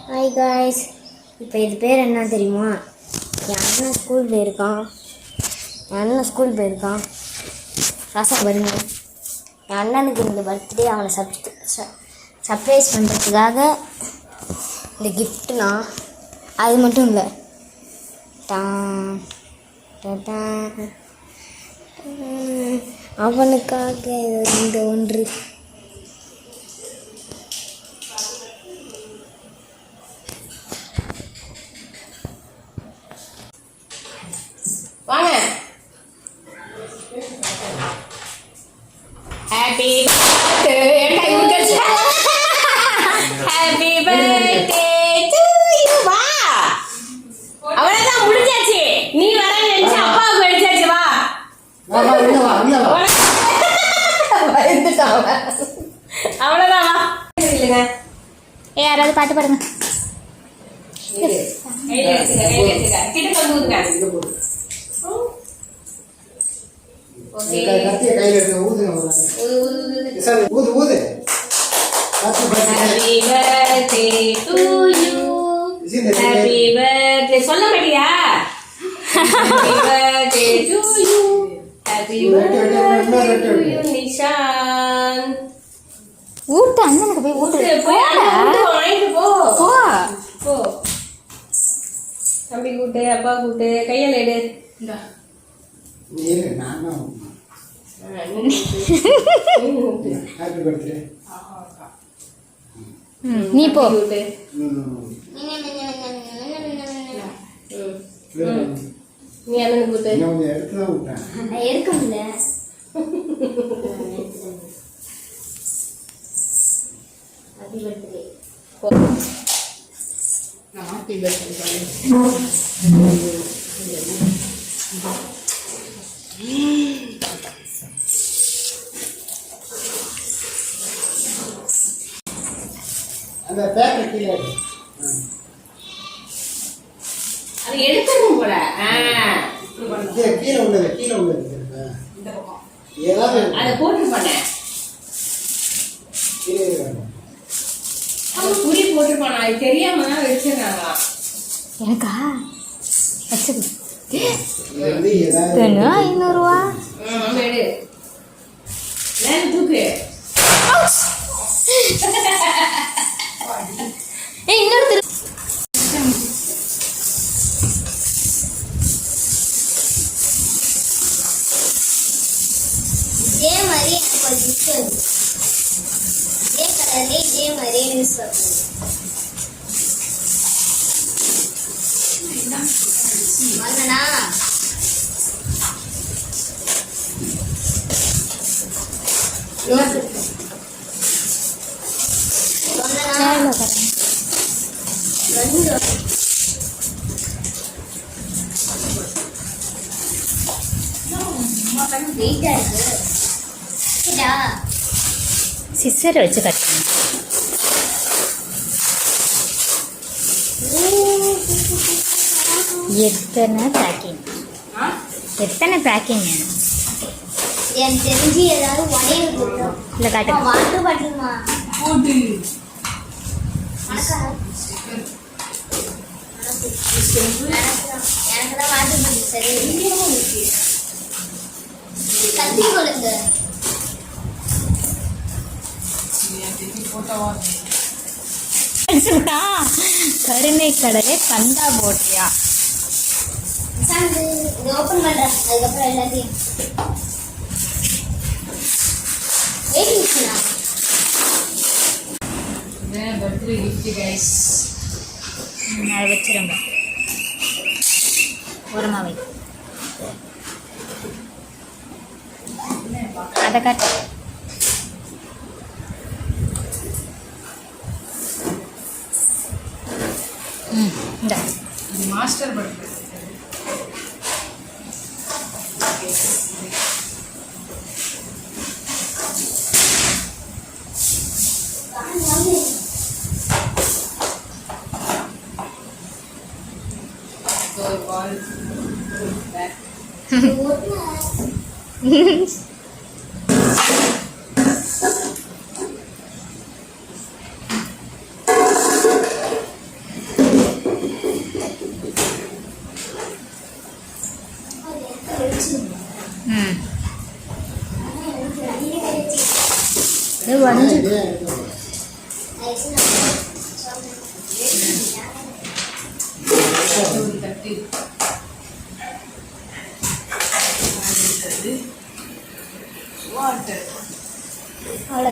Hi guys, இப்போ இது பேர் என்ன தெரியுமா? என் அண்ணன் ஸ்கூல் போயிருக்கான். ரசம் வருங்க. என் அண்ணனுக்கு இந்த பர்த்டே அவனை சர்ப்ரைஸ் பண்ணுறதுக்காக இந்த கிஃப்ட்னா அது மட்டும் இல்லை, அவனுக்காக இந்த ஒன்று. வாங்க. Happy birthday happy birthday to you. வா, அவ்வளவுதான், முடிஞ்சாச்சு. நீ வர நினைச்ச அப்பாவுக்கு வெடிச்சாச்சு. வா அவ்வளவுதான், வா. இல்லைங்க, யாராவது பாட்டு பாடுங்க. கிட்ட வந்து சொல்ல மாட்டியா? Happy birthday to you, happy birthday to you Nishan. ஊட்டு, அண்ணனுக்கு போய் ஊட்டு. வாங்கிட்டு போ போ போ. தம்பி கூட்டு, அப்பா கூட்டு, கையால் எடு. நீ போ. நீ அண்ணன் கூட்டு. எடுக்க முடியல. Happy birthday. Happy birthday. அந்த பேப்பர் கீழே அது எடுக்கணும் போல. கீழே உள்ளது இந்த பக்கம் ஏதாவது அதை போட்டு பண்ணேன். அவன் புரி போட்டுருப்பானா, அது தெரியாம தான் வச்சிருக்காங்களா. எனக்கா வச்சது 500 ரூபா. எடு, தூக்கு. இன்னொரு இதே மாதிரி எனக்கு ஒரு கிஃப்ட் வந்து இதே கலர்ல இதே மாதிரியே யூஸ் பண்ணுங்க. வாங்கண்ணா. சிஸ்டர் வச்சு கட்டணும். எத்தனை பேக்கிங் எனக்கு தெரிஞ்சு ஏதாவது உடையல் போட்டோம். இல்லை காட்டு வாட்டர் பாட்டில்மா போட்டு. எனக்கு தான் வாட்டர் பாட்டில் சரி. கத்தி கொடுங்க. கருணை கடலை கந்தா போட்டியா? இது ஓப்பன் பண்றேன். அதுக்கப்புறம் எல்லாத்தையும் பர்த்டே கிஃப்ட் கைஸ். அதை வச்சிருங்க. ஓரமா வை. அதை காட்டு. இந்த மாஸ்டர் பர்த்டே. ம் இது வந்து ஒரு தட்டு வாட்டர்